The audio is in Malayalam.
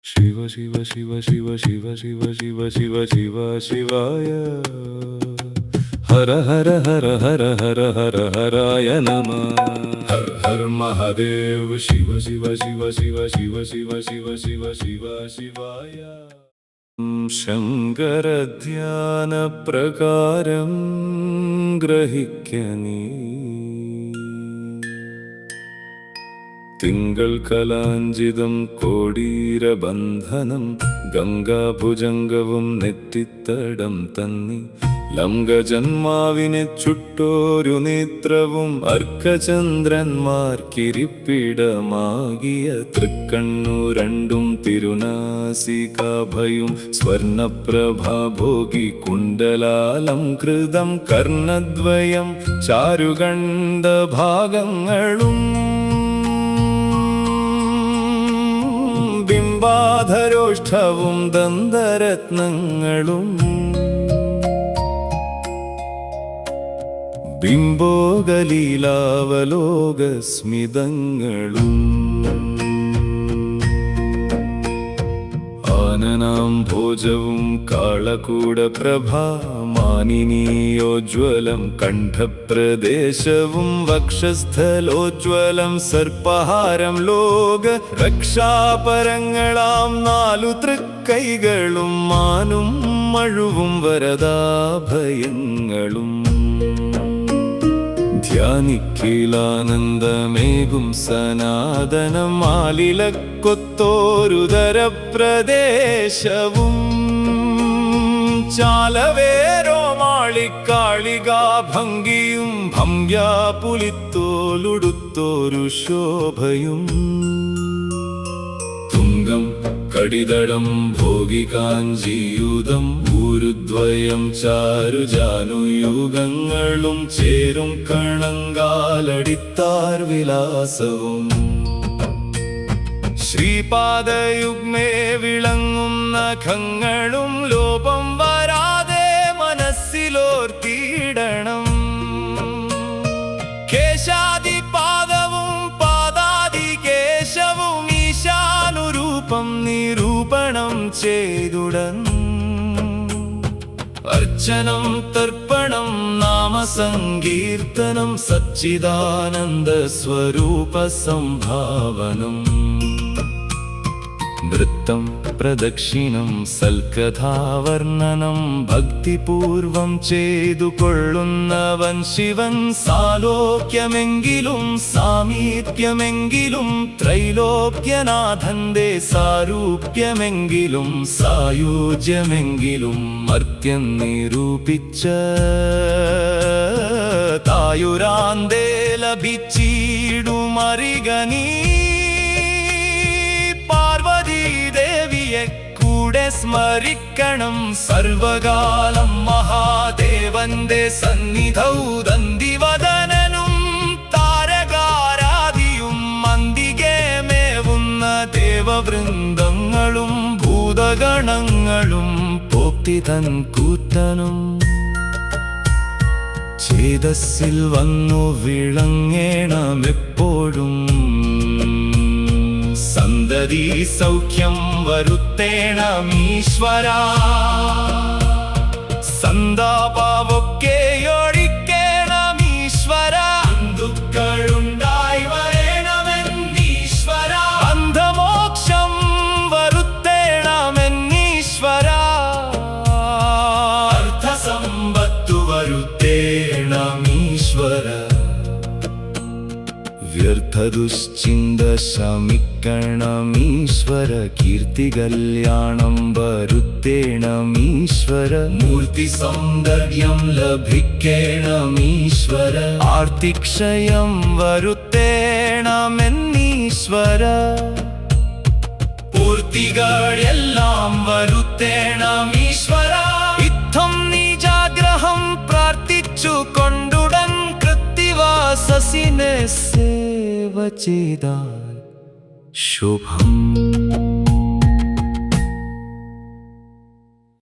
शिव शिव शिव शिव शिव शिव शिव शिव शिव शिवाय हर हर हर हर हर हर हराय नमः हर हर महादेव शिव शिव शिव शिव शिव शिव शिव शिव शिव शिवाय शङ्करध्यानप्रकारं ग्रहिक्यनी തിങ്കൾ കലാഞ്ചിതം കോടീരബന്ധനം ഗംഗാഭുജംഗവും നെറ്റിത്തടം തന്നി ലംഘജന്മാവിനെ ചുട്ടോരു നേത്രവും അർക്കചന്ദ്രന്മാർക്കിരിപ്പിടമാകിയ തൃക്കണ്ണു രണ്ടും തിരുനാസികാഭയും സ്വർണപ്രഭാഭോഗി കുണ്ടലാലംകൃതം കർണദ്വയം ചാരുകണ്ഠ ഭാഗങ്ങളും ബിംബാധരോഷ്ഠവും ദന്തരത്നങ്ങളും ബിംബോഗലീലാവലോകസ്മിതങ്ങളും ആനനാം ഭോജവും കാളകൂടപ്രഭാ മാനിനീയോജ്വലം കണ്ഠപ്രദേശവും വക്ഷസ്ഥലോജ്വലം സർപ്പഹാരം ലോക രക്ഷാപരങ്ങളാം നാലു തൃക്കൈകളും മാനും മഴുവും വരദാഭയങ്ങളും ധ്യാനിക്കിലാനന്ദമേകും സനാതനം ആലിലക്കൊത്തോരുദരപ്രദേശവും ചാലവേരോമാളിക്കാളികാ ഭംഗിയും ഭംഗ്യാപുലിത്തോലുടുത്തോരു ശോഭയും തുംഗം കടിതടം ഭോഗികാഞ്ചിയുതം ഊരുദ്വയം ചാരുജാനുയുഗങ്ങളും ചേരും കണങ്കാലടിത്താർ വിലാസവും ശ്രീപാദയുഗ്മേ വിളങ്ങും നഖങ്ങളും ലോപം വരാതെ മനസ്സിലോർത്തിയിടണം കേശാദിപാദവും പാദാദികേശവും ഈശാനുരൂപം നിരൂപണം ചെയ്തുടൻ അർച്ചനം തർപ്പണം നാമസങ്കീർത്തനം സച്ചിദാനന്ദ സ്വരൂപ സംഭാവനം നൃത്തം പ്രദക്ഷിണം സൽക്കഥാവർണ്ണനം ഭക്തിപൂർവം ചെയ്തു കൊള്ളുന്നവൻ ശിവൻ സാലോക്യമെങ്കിലും സാമീപ്യമെങ്കിലും ത്രൈലോക്യനാഥന്റെ സാരൂപ്യമെങ്കിലും സായുജ്യമെങ്കിലും മർത്യൻ നിരൂപിച്ച തായുരാന്തേ ലഭിച്ചിടുമറികനീ ദേവിയെ കൂടെ സ്മരിക്കണം സർവകാലം മഹാദേവന്റെ സന്നിധൗ ദന്തിവദനനും താരകാരാദിയും മന്ദികേ മേവുന്ന ദേവവൃന്ദങ്ങളും ഭൂതഗണങ്ങളും പോക്തിതൻ കൂറ്റനും ചേതസ്സിൽ വന്നു വിളങ്ങേണമെപ്പോഴും സന്തതി സൗഖ്യം വരുത്തേണമീശ്വരാ സന്താപമൊക്കെയൊഴിക്കേണമീശ്വരാ ദുഃഖങ്ങളുണ്ടായി വരേണമെന്നീശ്വരാ അന്ധമോക്ഷം വരുത്തേണമെന്നീശ്വരാ അർത്ഥസമ്പത്തു വരുത്തേണമീശ്വരാ വ്യർത്ഥദുശ്ചിന്ത ശമിക്കണമീശ്വര കീർത്തികല്യാണം വരുത്തേണമീശ്വര മൂർത്തി സൗന്ദര്യം ലഭിക്കേണമീശ്വര ആർത്തിക്ഷയം വരുത്തേണമെന്നീശ്വര പൂർത്തികളെല്ലാം വരുത്തേണമീശ്വര ഇത്തം നിജാഗ്രഹം പ്രാർത്ഥിച്ചു കൊണ്ടുടൻ കൃത്തിവാസസിനെ സേവ ചെയ്താൽ ശുഭം.